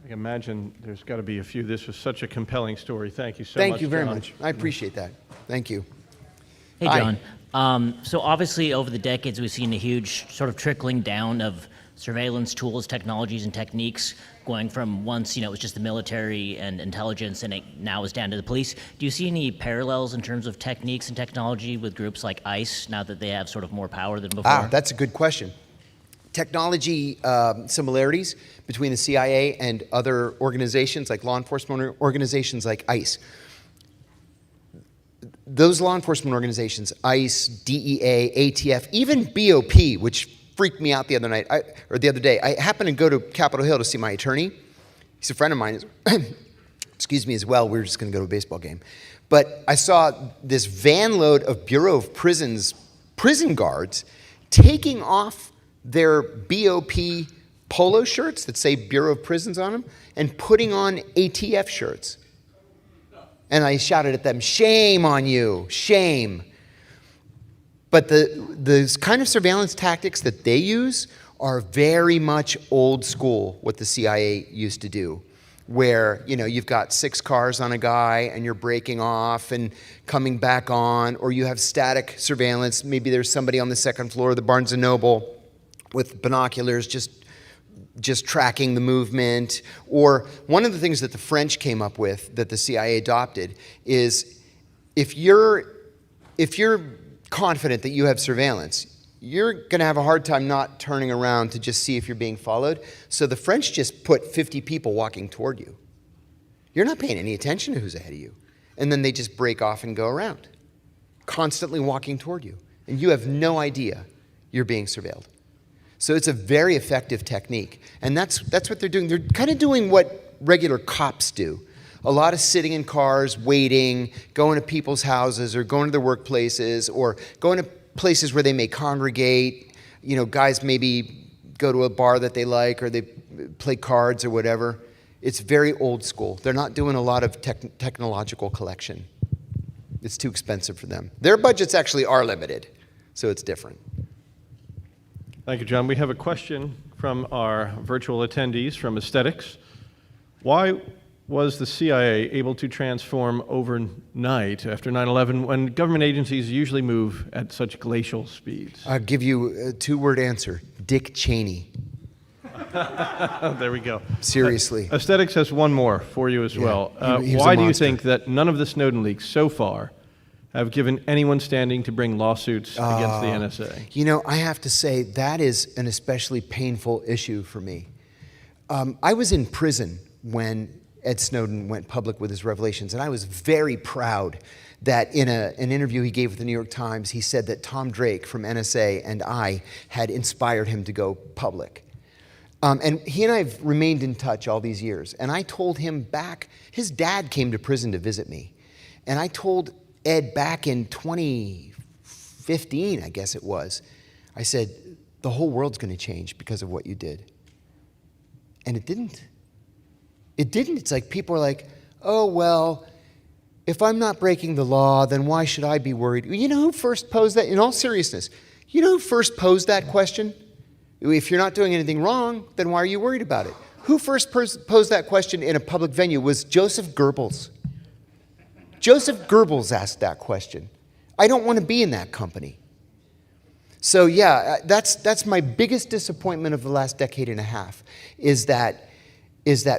[SPEAKER 1] I can imagine there's got to be a few. This was such a compelling story. Thank you so much,
[SPEAKER 2] Thank you very
[SPEAKER 1] John.
[SPEAKER 2] much. I appreciate that. Thank you.
[SPEAKER 3] Hey,
[SPEAKER 2] Hi.
[SPEAKER 3] John. So obviously, over the decades, we've seen a huge sort of trickling down of surveillance tools, technologies, and techniques, going from once, it was just the military and intelligence, and it now is down to the police. Do you see any parallels in terms of techniques and technology with groups like ICE, now that they have sort of more power than before?
[SPEAKER 2] That's a good question. Technology similarities between the CIA and other organizations, like law enforcement organizations like ICE. Those law enforcement organizations, ICE, DEA, ATF, even BOP, which freaked me out the other night, the other day. I happened to go to Capitol Hill to see my attorney. He's a friend of mine, excuse me, as well. We were just going to go to a baseball game. But I saw this van load of Bureau of Prisons prison guards taking off their BOP polo shirts that say Bureau of Prisons on them and putting on ATF shirts. And I shouted at them, "Shame on you, shame." But the kind of surveillance tactics that they use are very much old school, what the CIA used to do, where you've got 6 cars on a guy and you're breaking off and coming back on, or you have static surveillance. Maybe there's somebody on the second floor of the Barnes & Noble with binoculars just tracking the movement. Or one of the things that the French came up with that the CIA adopted is if you're confident that you have surveillance, you're going to have a hard time not turning around to just see if you're being followed. So the French just put 50 people walking toward you. You're not paying any attention to who's ahead of you. And then they just break off and go around, constantly walking toward you. And you have no idea you're being surveilled. So it's a very effective technique. And that's what they're doing. They're kind of doing what regular cops do. A lot of sitting in cars, waiting, going to people's houses or going to their workplaces or going to places where they may congregate. Guys maybe go to a bar that they like or they play cards or whatever. It's very old school. They're not doing a lot of technological collection. It's too expensive for them. Their budgets actually are limited, so it's different.
[SPEAKER 1] Thank you, John. We have a question from our virtual attendees from Aesthetics. Why was the CIA able to transform overnight after 9/11 when government agencies usually move at such glacial speeds?
[SPEAKER 2] I'll give you a 2-word answer. Dick Cheney.
[SPEAKER 1] There we go.
[SPEAKER 2] Seriously.
[SPEAKER 1] Aesthetics has one more for you as well.
[SPEAKER 2] He was a
[SPEAKER 1] Why do you
[SPEAKER 2] monster.
[SPEAKER 1] think that none of the Snowden leaks so far have given anyone standing to bring lawsuits against the NSA?
[SPEAKER 2] I have to say that is an especially painful issue for me. I was in prison when Ed Snowden went public with his revelations, and I was very proud that in an interview he gave with the New York Times, he said that Tom Drake from NSA and I had inspired him to go public. And he and I have remained in touch all these years. And I told him back, his dad came to prison to visit me. And I told Ed back in 2015, I guess it was, I said, the whole world's going to change because of what you did. And it didn't. It didn't. It's like people are like, oh, well, if I'm not breaking the law, then why should I be worried? You know who first posed that? In all seriousness, you know who first posed that question? If you're not doing anything wrong, then why are you worried about it? Who first posed that question in a public venue was Joseph Goebbels. Joseph Goebbels asked that question. I don't want to be in that company. So yeah, that's my biggest disappointment of the last decade and a half, is that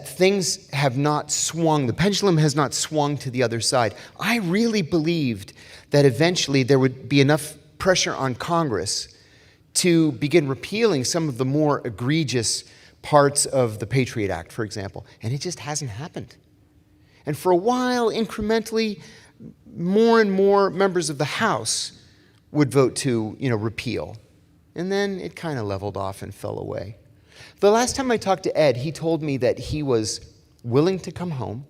[SPEAKER 2] things have not swung, the pendulum has not swung to the other side. I really believed that eventually there would be enough pressure on Congress to begin repealing some of the more egregious parts of the Patriot Act, for example, and it just hasn't happened. And for a while, incrementally, more and more members of the House would vote to, repeal. And then it kind of leveled off and fell away. The last time I talked to Ed, he told me that he was willing to come home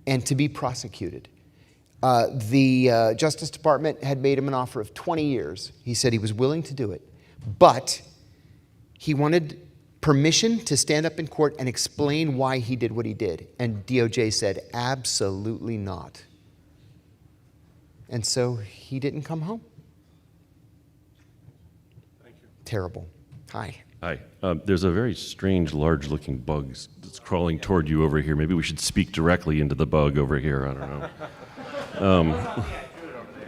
[SPEAKER 2] and to be prosecuted. The Justice Department had made him an offer of 20 years. He said he was willing to do it, but he wanted permission to stand up in court and explain why he did what he did. And DOJ said, absolutely not. And so he didn't come home.
[SPEAKER 1] Thank you.
[SPEAKER 2] Terrible. Hi.
[SPEAKER 4] Hi. There's a very strange, large-looking bug that's crawling toward you over here. Maybe we should speak directly into the bug over here. I don't know.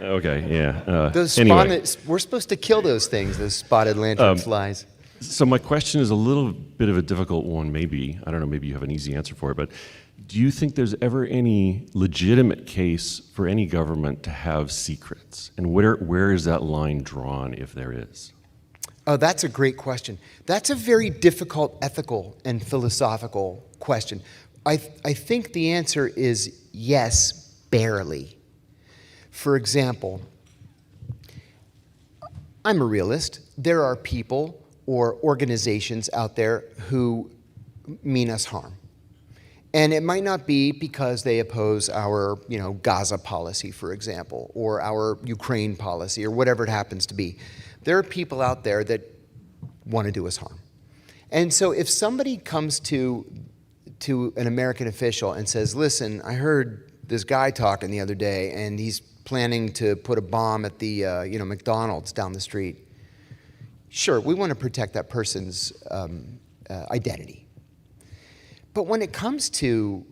[SPEAKER 4] Okay, yeah.
[SPEAKER 2] Those
[SPEAKER 4] anyway.
[SPEAKER 2] we're supposed to kill those things, those spotted lantern flies.
[SPEAKER 4] So my question is a little bit of a difficult one, maybe. I don't know, maybe you have an easy answer for it, but do you think there's ever any legitimate case for any government to have secrets? And where is that line drawn, if there is?
[SPEAKER 2] Oh, that's a great question. That's a very difficult ethical and philosophical question. I think the answer is yes, barely. For example, I'm a realist. There are people or organizations out there who mean us harm. And it might not be because they oppose our, Gaza policy, for example, or our Ukraine policy, or whatever it happens to be. There are people out there that want to do us harm. And so if somebody comes to an American official and says, listen, I heard this guy talking the other day, and he's planning to put a bomb at the McDonald's down the street. Sure, we want to protect that person's identity. But when it comes to,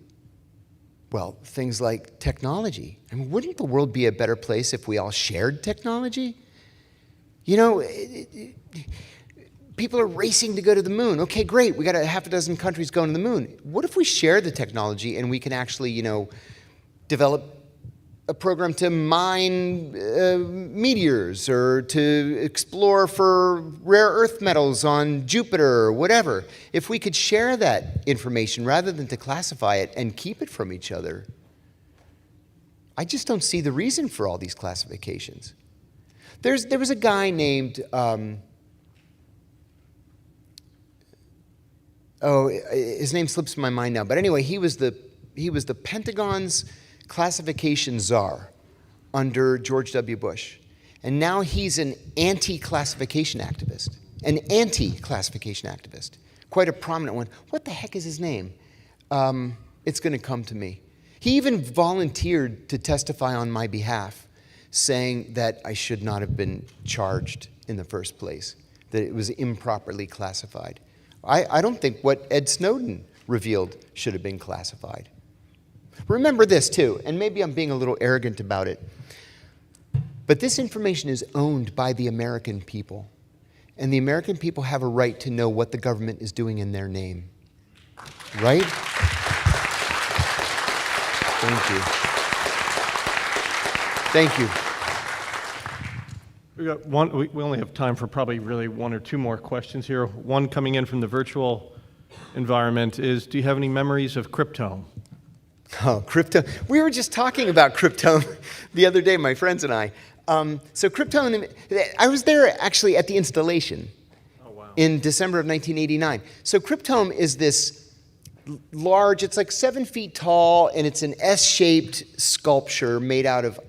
[SPEAKER 2] things like technology, wouldn't the world be a better place if we all shared technology? People are racing to go to the moon. Okay, great, we got a half a dozen countries going to the moon. What if we share the technology and we can actually, develop a program to mine meteors or to explore for rare earth metals on Jupiter or whatever? If we could share that information rather than to classify it and keep it from each other, I just don't see the reason for all these classifications. There was a guy named, his name slips my mind now, but anyway, he was the Pentagon's classification czar under George W. Bush. And now he's an anti-classification activist. Quite a prominent one. What the heck is his name? It's going to come to me. He even volunteered to testify on my behalf, saying that I should not have been charged in the first place, that it was improperly classified. I don't think what Ed Snowden revealed should have been classified. Remember this too, and maybe I'm being a little arrogant about it, but this information is owned by the American people, and the American people have a right to know what the government is doing in their name. Right? Thank you. Thank you.
[SPEAKER 1] We got one. We only have time for probably really one or two more questions here. One coming in from the virtual environment is, do you have any memories of Cryptome?
[SPEAKER 2] Oh, Cryptome. We were just talking about Cryptome the other day, my friends and I. So Cryptome, I was there actually at the installation in December of 1989. So Cryptome is this large, it's like 7 feet tall, and it's an S-shaped sculpture made out of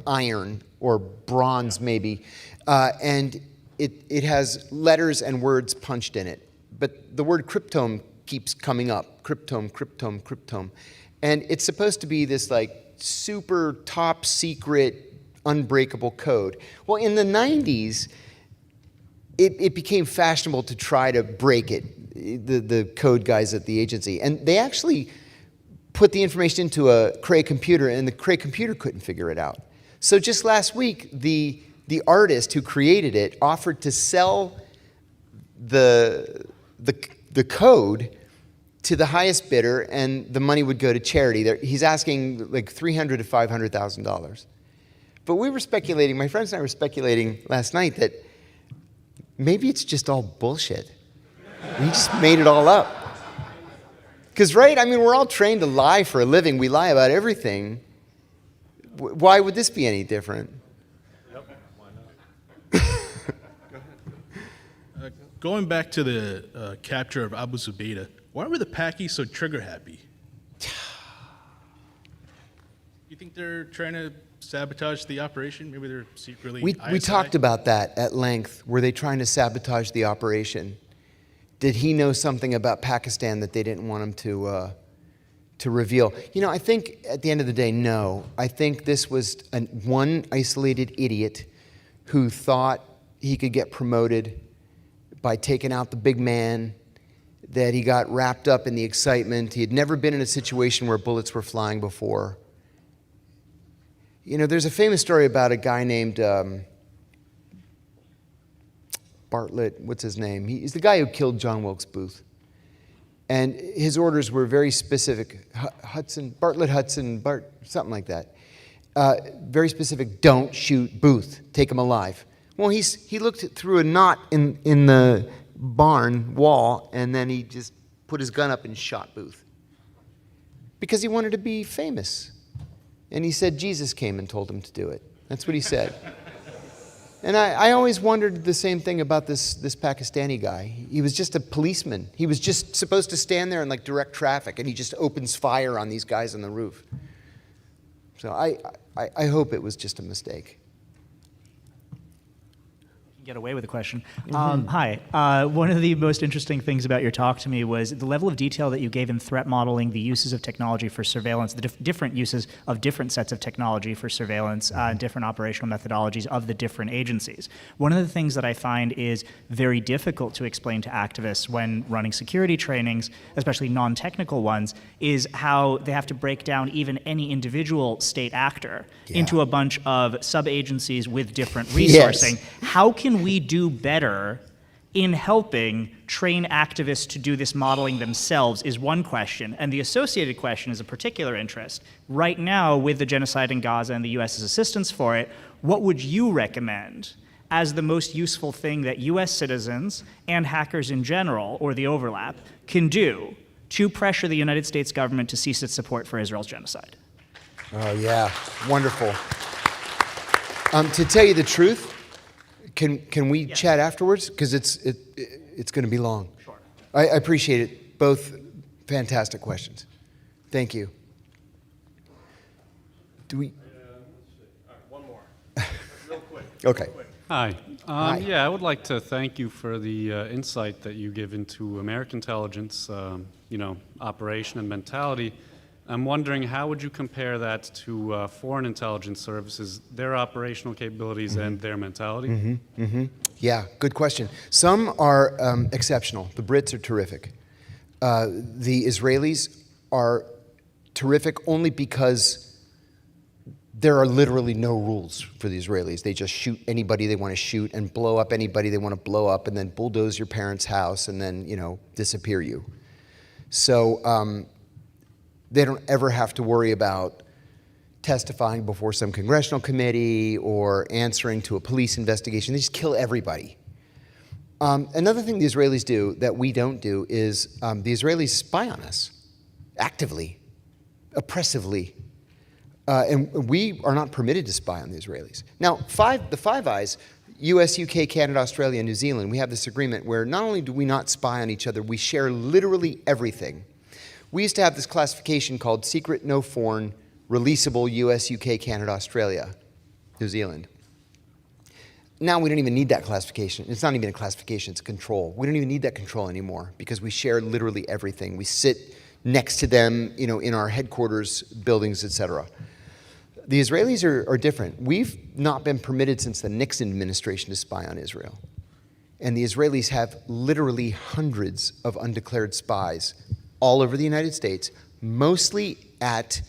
[SPEAKER 2] iron or bronze maybe, and it has letters and words punched in it. But the word Cryptome keeps coming up. Cryptome, Cryptome, Cryptome. And it's supposed to be this like super top secret, unbreakable code. Well, in the 90s, it became fashionable to try to break it, the code guys at the agency. And they actually put the information into a Cray computer, and the Cray computer couldn't figure it out. So just last week, the artist who created it offered to sell the code to the highest bidder, and the money would go to charity. He's asking like $300,000 to $500,000. But we were speculating, my friends and I were speculating last night that maybe it's just all bullshit. He just made it all up. Because, right, we're all trained to lie for a living. We lie about everything. Why would this be any different?
[SPEAKER 1] Yep. Why not?
[SPEAKER 5] Going back to the capture of Abu Zubaydah, why were the Pakis so trigger happy? you think they're trying to sabotage the operation? Maybe they're secretly
[SPEAKER 2] We
[SPEAKER 5] ISI?
[SPEAKER 2] talked about that at length. Were they trying to sabotage the operation? Did he know something about Pakistan that they didn't want him to reveal? You know, I think at the end of the day, no. I think this was one isolated idiot who thought he could get promoted by taking out the big man, that he got wrapped up in the excitement. He had never been in a situation where bullets were flying before. You know, there's a famous story about a guy named Bartlett, what's his name? He's the guy who killed John Wilkes Booth. And his orders were very specific. Bartlett Hudson, something like that. Very specific, don't shoot Booth, take him alive. Well, he looked through a knot in the barn wall, and then he just put his gun up and shot Booth. Because he wanted to be famous. And he said Jesus came and told him to do it. That's what he said. And I always wondered the same thing about this Pakistani guy. He was just a policeman. He was just supposed to stand there and like direct traffic, and he just opens fire on these guys on the roof. So I hope it was just a mistake.
[SPEAKER 6] Get away with a question. Hi. One of the most interesting things about your talk to me was the level of detail that you gave in threat modeling, the uses of technology for surveillance, the different uses of different sets of technology for surveillance, different operational methodologies of the different agencies. One of the things that I find is very difficult to explain to activists when running security trainings, especially non-technical ones, is how they have to break down even any individual state actor into a bunch of sub-agencies with different resourcing.
[SPEAKER 2] Yes.
[SPEAKER 6] How can we do better in helping train activists to do this modeling themselves is one question, and the associated question is a particular interest. Right now, with the genocide in Gaza and the US's assistance for it, what would you recommend as the most useful thing that US citizens and hackers in general, or the overlap, can do to pressure the United States government to cease its support for Israel's genocide?
[SPEAKER 2] Oh, yeah. Wonderful. To tell you the truth, can we chat afterwards? Because it's going to be long.
[SPEAKER 6] Sure.
[SPEAKER 2] I appreciate it. Both fantastic questions. Thank you. Do we?
[SPEAKER 1] Let's see. All right, one more. Real quick.
[SPEAKER 2] Okay.
[SPEAKER 1] Real quick.
[SPEAKER 7] Hi.
[SPEAKER 2] Hi.
[SPEAKER 7] Yeah, I would like to thank you for the insight that you give into American intelligence, operation and mentality. I'm wondering, how would you compare that to foreign intelligence services, their operational capabilities and their mentality?
[SPEAKER 2] Yeah, good question. Some are exceptional. The Brits are terrific. The Israelis are terrific only because there are literally no rules for the Israelis. They just shoot anybody they want to shoot and blow up anybody they want to blow up and then bulldoze your parents' house and then, disappear you. So they don't ever have to worry about testifying before some congressional committee or answering to a police investigation. They just kill everybody. Another thing the Israelis do that we don't do is the Israelis spy on us actively, oppressively. And we are not permitted to spy on the Israelis. Now, the Five Eyes, US, UK, Canada, Australia, and New Zealand, we have this agreement where not only do we not spy on each other, we share literally everything. We used to have this classification called secret, no foreign, releasable US, UK, Canada, Australia, New Zealand. Now we don't even need that classification. It's not even a classification, it's a control. We don't even need that control anymore because we share literally everything. We sit next to them, in our headquarters, buildings, etc. The Israelis are different. We've not been permitted since the Nixon administration to spy on Israel. And the Israelis have literally hundreds of undeclared spies all over the United States, mostly at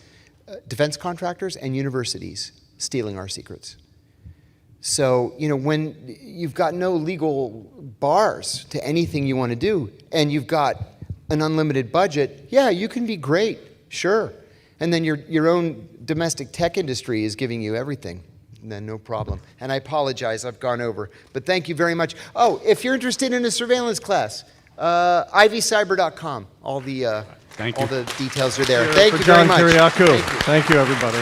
[SPEAKER 2] defense contractors and universities, stealing our secrets. So, when you've got no legal bars to anything you want to do, and you've got an unlimited budget, yeah, you can be great, sure. And then your own domestic tech industry is giving you everything. Then no problem. And I apologize, I've gone over. But thank you very much. Oh, if you're interested in a surveillance class, ivycyber.com. All the details are there. Thank you very
[SPEAKER 1] John
[SPEAKER 2] much.
[SPEAKER 1] Kiriakou. Thank you, everybody.